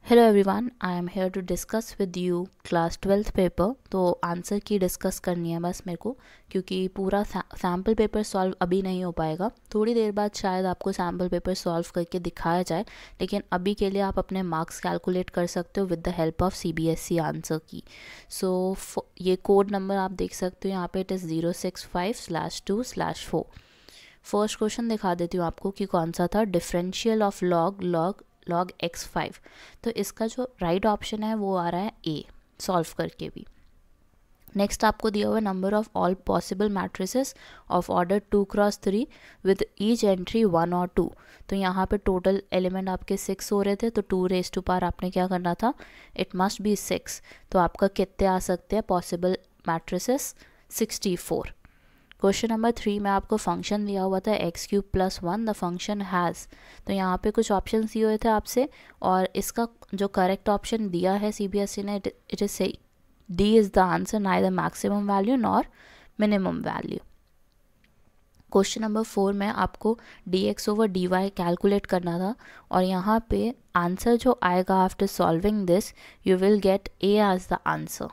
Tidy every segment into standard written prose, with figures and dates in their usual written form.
Hello everyone, I am here to discuss with you class 12th paper. तो answer की discuss करनी है बस मेरे को, क्योंकि पूरा सैम्पल पेपर सॉल्व अभी नहीं हो पाएगा। थोड़ी देर बाद शायद आपको सैम्पल पेपर सॉल्व करके दिखाया जाए, लेकिन अभी के लिए आप अपने मार्क्स कैलकुलेट कर सकते हो with the help of CBSE answer की। सो ये कोड नंबर आप देख सकते हो यहाँ पे, इट इज़ 065/2/4। फर्स्ट क्वेश्चन दिखा देती हूँ आपको कि कौन सा था। Differential of log x5। तो इसका जो राइट ऑप्शन है वो आ रहा है ए, सॉल्व करके भी। नेक्स्ट आपको दिया हुआ number of all possible matrices of order 2x3 with each entry 1 और 2। तो यहाँ पे टोटल एलिमेंट आपके 6 हो रहे थे, तो 2 आपने क्या करना था, इट मस्ट बी 6। तो आपका कितने आ सकते हैं पॉसिबल मैट्रिसेस, 64। क्वेश्चन नंबर 3 में आपको फंक्शन दिया हुआ था x³ + 1 द फंक्शन हैज़। तो यहाँ पे कुछ ऑप्शन दिए हुए थे आपसे, और इसका जो करेक्ट ऑप्शन दिया है CBSE ने, इट इज़ से D is the answer, neither maximum value nor minimum value. Question number 4 में आपको dx/dy कैलकुलेट करना था, और यहाँ पे आंसर जो आएगा after solving this, you will get A as the answer.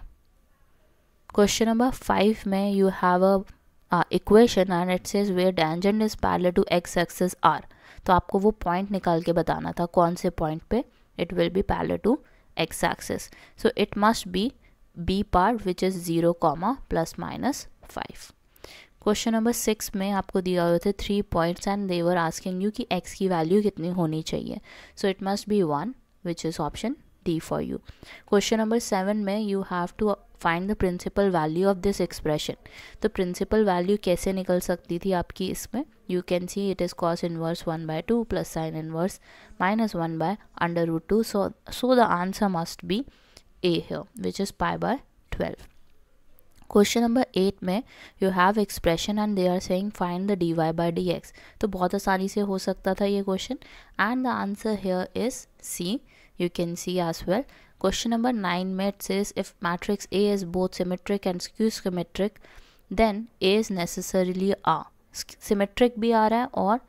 Question number 5 में you have a equation and it says where tangent is parallel to x axis r। तो आपको वो पॉइंट निकाल के बताना था कौन से पॉइंट पे it will be parallel to x axis. So it must be b part which is 0, ±5। Question number 6 में आपको दिया हुए थे 3 points and they were asking you कि x की वैल्यू कितनी होनी चाहिए। So it must be 1 which is option D for you. Question number 7 में you have to find the principal value of this expression. तो प्रिंसिपल वैल्यू कैसे निकल सकती थी आपकी इसमें, you can see it is cos inverse 1/2 plus sin inverse -1/√2। So the answer must be A here, which is π/12. Question number 8 में you have expression and they are saying find the dy/dx। तो बहुत आसानी से हो सकता था ये question, and the answer here is C, you can see as well. Question number 9 में it says if matrix A is both symmetric and skew symmetric, then A is necessarily A. Symmetric भी आ रहा है और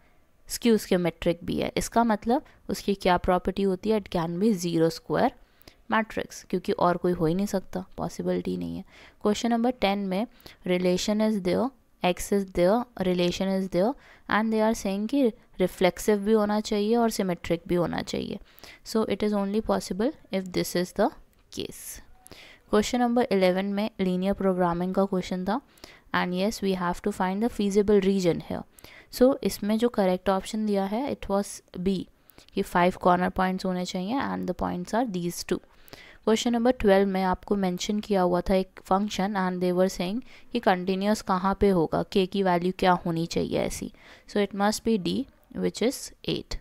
skew symmetric भी है, इसका मतलब उसकी क्या प्रॉपर्टी होती है, it can be 0 square matrix, क्योंकि और कोई हो ही नहीं सकता, पॉसिबिलिटी नहीं है। क्वेश्चन नंबर 10 में relation is there, x is there, relation is there, and they are saying कि रिफ्लेक्सिव भी होना चाहिए और सिमेट्रिक भी होना चाहिए। So it is only possible if this is the case. Question number 11 में लीनियर प्रोग्रामिंग का क्वेश्चन था, and yes we have to find the feasible region है। सो इसमें जो करेक्ट ऑप्शन दिया है इट वॉज B, कि 5 कॉर्नर पॉइंट्स होने चाहिए and the points are these 2। Question number 12 में आपको मेंशन किया हुआ था एक function, and they were saying कि कंटिन्यूस कहाँ पे होगा, k की वैल्यू क्या होनी चाहिए ऐसी। सो it must B D, which is 8।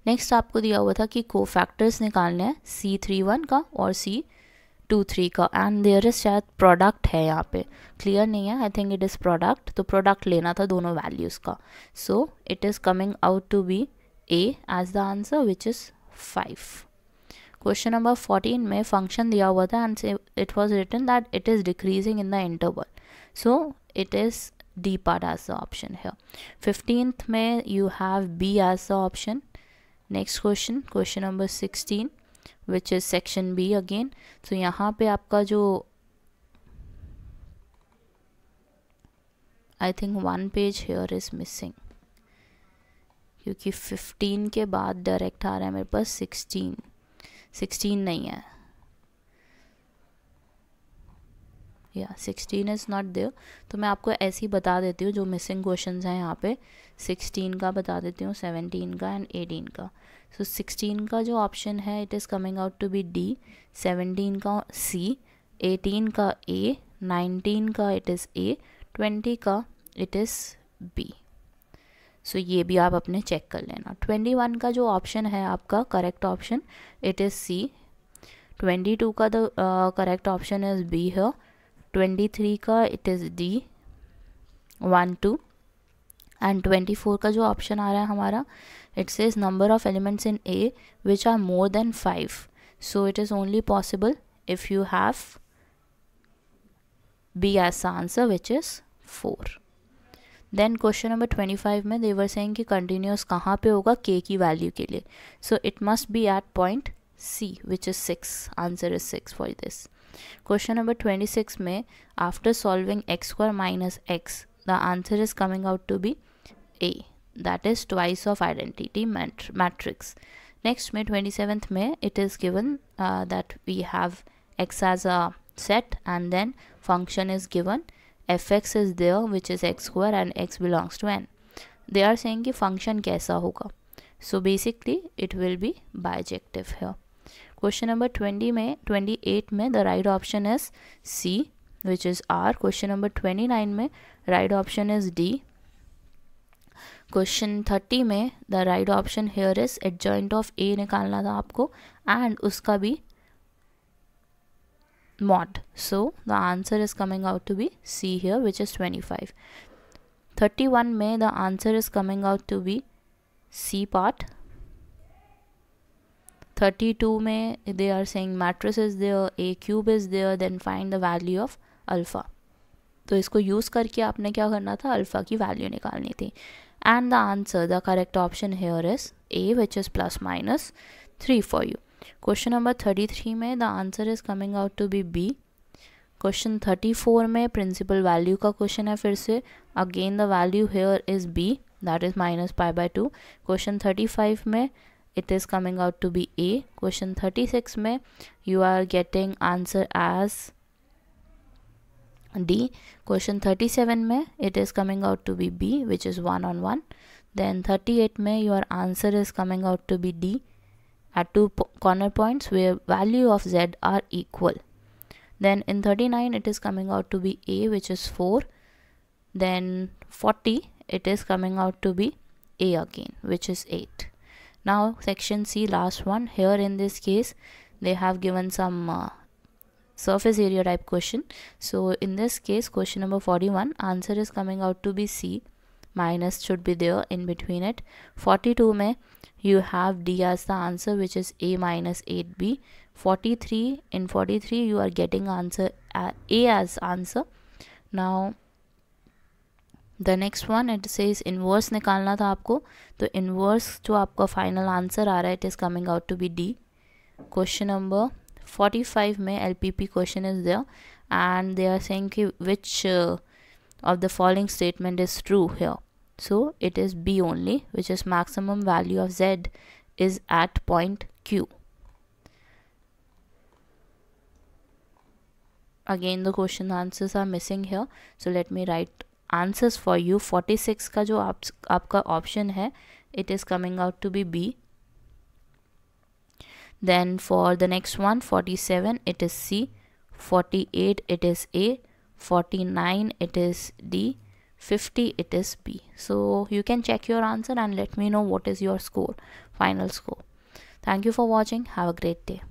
Next आपको दिया हुआ था कि कोफैक्टर्स निकालने हैं C31 का और C23 का, एंड देयर इज शायद प्रोडक्ट है यहाँ पे, क्लियर नहीं है, I think it is product. तो प्रोडक्ट लेना था दोनों वैल्यूज़ का। So it is coming out to be A as the answer, which is 5। Question number 14 में फंक्शन दिया हुआ था and it was written that it is decreasing in the interval. So it is D part as the option here. 15th में you have B as the option. Next question, question number 16, which is section B again. So यहाँ पे आपका जो I think one page here is missing, क्योंकि 15 के बाद direct आ रहा है मेरे पास 16 नहीं है, या 16 इज़ नॉट देयर। तो मैं आपको ऐसे ही बता देती हूँ जो मिसिंग क्वेश्चंस हैं यहाँ पे। 16 का बता देती हूँ, 17 का एंड 18 का। सो 16 का जो ऑप्शन है it is coming out to be D, 17 का C, 18 का A, 19 का इट इज़ A, 20 का इट इज़ B। सो ये भी आप अपने चेक कर लेना। 21 का जो ऑप्शन है आपका correct option, it is C। 22 का the correct option is B है। 23 का इट इज़ D, 1 2, एंड 24 का जो ऑप्शन आ रहा है हमारा, it says number of elements in A which are more than 5। So it is only possible if you have B as the answer, which is 4। Then question number 25 में देवर saying कि continuous कहाँ पे होगा k की value के लिए, so it must be at point C which is 6. Answer is 6 for this. Question number 26 में after solving x square minus x, the answer is coming out to be A, that is twice of identity matrix. Next में 27th में it is given that we have x as a set and then function is given fx is there which is x square and x belongs to n. They are saying कि function कैसा होगा, so basically it will be bijective here. Question number 28 में the right option is C which is R. Question number 29 में right option is D. Question 30 में the right option here is adjoint of A निकालना था आपको and उसका भी mod. So the answer is coming out to be C here which is 25. 31 में the answer is coming out to be C part. 32 में they are saying matrix is there, a cube is there, then find the value of alpha. तो इसको use करके आपने क्या करना था, alpha की वैल्यू निकालनी थी. And the answer, the correct option here is A which is +-3 for you. Question number 33 में the answer is coming out to be B. Question 34 में प्रिंसिपल वैल्यू का क्वेश्चन है फिर से. Again the value here is B, that is -π/2. Question 35 में it is coming out to be A. Question 36 में you are getting answer as D. Question 37 में it is coming out to be B which is 1 on 1. Then 38 में your answer is coming out to be D at 2 corner points where value of Z are equal. Then in 39 it is coming out to be A which is 4. Then 40 it is coming out to be A again which is 8. Now section C, last one. Here in this case they have given some surface area type question. So in this case question number 41, answer is coming out to be C, minus should be there in between it. 42 में you have D as the answer which is A minus 8B. 43, in 43 you are getting answer A as answer. Now the next one it says inverse निकालना था आपको, तो inverse जो आपका final answer आ रहा है it is coming out to be D. Question number 45 में LPP question is there and they are saying कि which of the following statement is true here, so it is B only which is maximum value of Z is at point Q. Again the question answers are missing here, so let me write answers for you. 46 का जो आपका option है it is coming out to be B. Then for the next one 47 it is C. 48 it is A. 49 it is D. 50 it is B. So you can check your answer and let me know what is your score, final score. Thank you for watching. Have a great day.